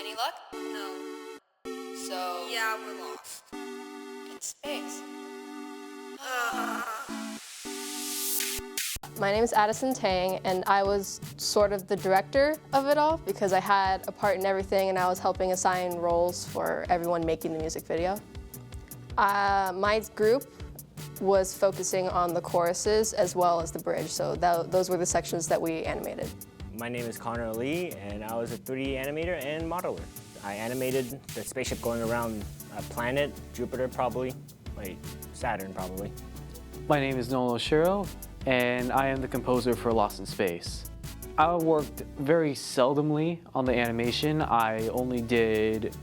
Any luck? No. So... Yeah, we're lost. in space. My name is Addison Tang, and I was sort of the director of it all because I had a part in everything and I was helping assign roles for everyone making the music video. My group was focusing on the choruses as well as the bridge, so those were the sections that we animated. My name is Connor Lee, and I was a 3D animator and modeler. I animated the spaceship going around a planet, Jupiter probably, like Saturn probably. My name is Nolan Oshiro, and I am the composer for Lost in Space. I worked very seldomly on the animation. I only did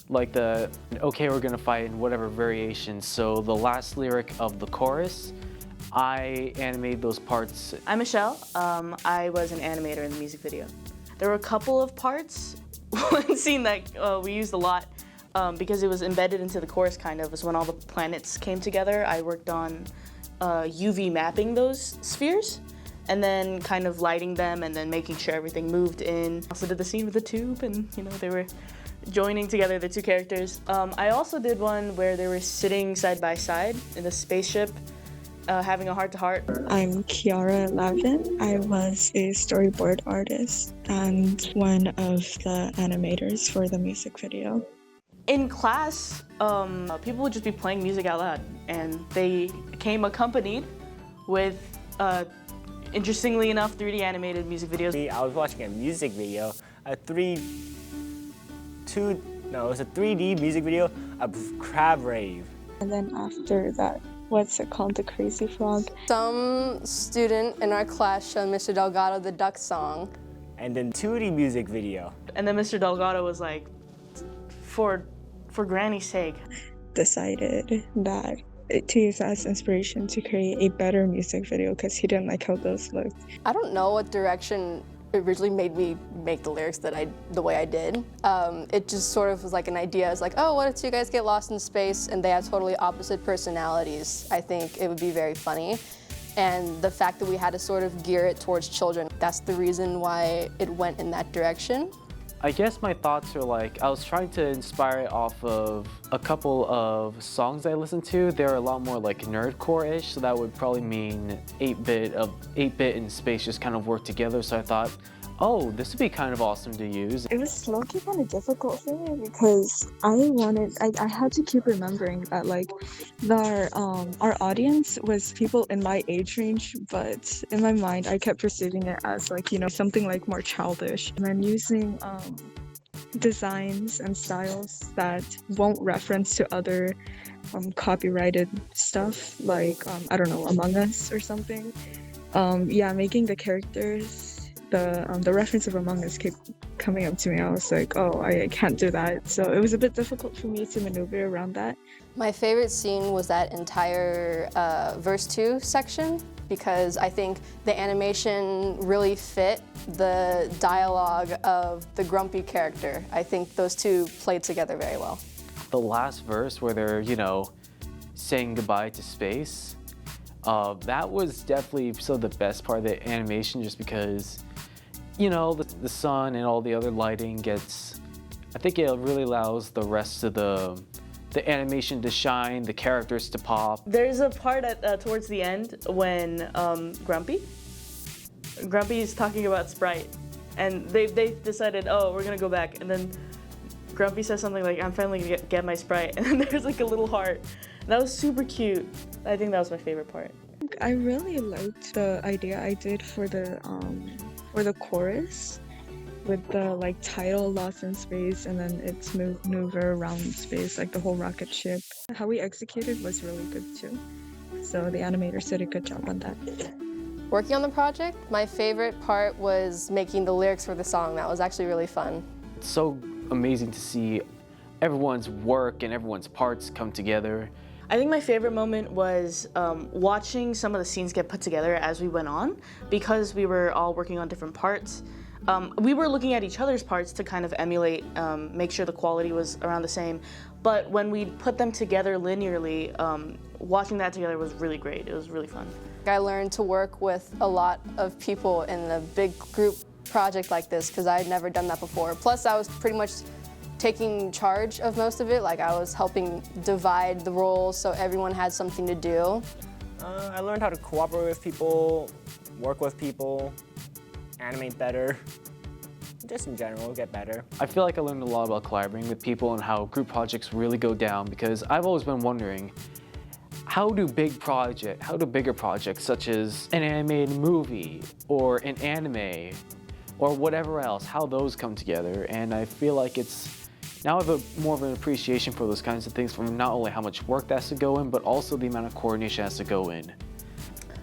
like the, okay, we're gonna fight in whatever variation. So the last lyric of the chorus, I animated those parts. I'm Michelle. I was an animator in the music video. There were a couple of parts, one scene that we used a lot because it was embedded into the chorus kind of, was when all the planets came together. I worked on UV mapping those spheres and then kind of lighting them and then making sure everything moved in. Also did the scene with the tube and they were joining together the two characters. I also did one where they were sitting side by side in the spaceship having a heart-to-heart. I'm Kiara Lavin. I was a storyboard artist and one of the animators for the music video. In class, people would just be playing music out loud, and they came accompanied with, interestingly enough, 3D animated music videos. I was watching a music video, it was a 3D music video of Crab Rave. And then after that, what's it called, the Crazy Frog? Some student in our class showed Mr. Delgado the duck song. And then 2D music video. And then Mr. Delgado was like, for Granny's sake. Decided that to use that as inspiration to create a better music video because he didn't like how those looked. I don't know what direction originally made me make the lyrics the way I did. It just sort of was like an idea. It's like, oh, what if two guys get lost in space and they have totally opposite personalities? I think it would be very funny. And the fact that we had to sort of gear it towards children, that's the reason why it went in that direction. I guess my thoughts are like, I was trying to inspire it off of a couple of songs I listened to. They're a lot more like nerdcore-ish, so that would probably mean 8-bit and space just kind of work together. So I thought, oh, this would be kind of awesome to use. It was low-key kind of difficult for me because I had to keep remembering that like our audience was people in my age range, but in my mind I kept perceiving it as like, something like more childish. And then using designs and styles that won't reference to other copyrighted stuff like, I don't know, Among Us or something. Making the characters, the reference of Among Us kept coming up to me. I was like, oh, I can't do that. So it was a bit difficult for me to maneuver around that. My favorite scene was that entire verse 2 section because I think the animation really fit the dialogue of the grumpy character. I think those two played together very well. The last verse where they're, saying goodbye to space, that was definitely still the best part of the animation just because the sun and all the other lighting gets, I think it really allows the rest of the animation to shine, the characters to pop. There's a part towards the end when Grumpy is talking about Sprite, and they decided, oh, we're gonna go back, and then Grumpy says something like, I'm finally gonna get my Sprite, and then there's like a little heart. That was super cute. I think that was my favorite part. I really liked the idea I did for the chorus with the title Lost in Space and then its maneuver around space, like the whole rocket ship. How we executed was really good too. So the animators did a good job on that. Working on the project, my favorite part was making the lyrics for the song. That was actually really fun. It's so amazing to see everyone's work and everyone's parts come together. I think my favorite moment was watching some of the scenes get put together as we went on, because we were all working on different parts. We were looking at each other's parts to kind of emulate, make sure the quality was around the same. But when we put them together linearly, watching that together was really great. It was really fun. I learned to work with a lot of people in a big group project like this because I had never done that before. Plus, I was pretty much taking charge of most of it. Like I was helping divide the roles so everyone had something to do. I learned how to cooperate with people, work with people, animate better. Just in general, get better. I feel like I learned a lot about collaborating with people and how group projects really go down, because I've always been wondering, how do bigger projects such as an animated movie or an anime or whatever else, how those come together? And I feel like now I have more of an appreciation for those kinds of things, from not only how much work that has to go in, but also the amount of coordination has to go in.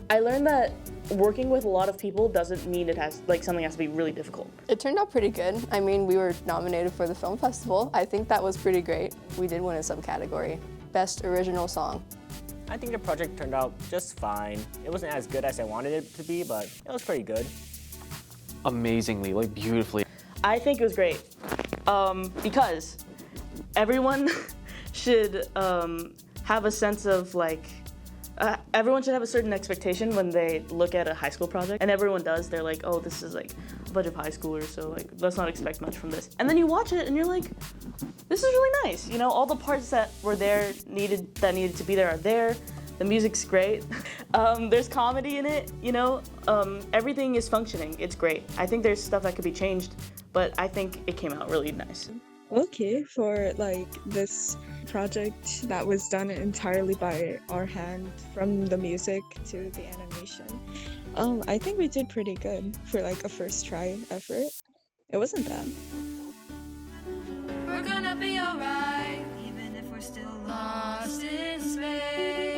I learned that working with a lot of people doesn't mean something has to be really difficult. It turned out pretty good. I mean, we were nominated for the film festival. I think that was pretty great. We did win a subcategory, Best Original Song. I think the project turned out just fine. It wasn't as good as I wanted it to be, but it was pretty good. Amazingly, like beautifully. I think it was great because everyone should have a sense of everyone should have a certain expectation when they look at a high school project, and everyone does. They're like, oh, this is like a bunch of high schoolers, so like let's not expect much from this. And then you watch it and you're like, this is really nice. You know, all the parts that were there needed to be there are there. The music's great. There's comedy in it, you know. Everything is functioning. It's great. I think there's stuff that could be changed, but I think it came out really nice. Okay, for like this project that was done entirely by our hand, from the music to the animation, I think we did pretty good for like a first try effort. It wasn't bad. We're gonna be alright, even if we're still lost in space.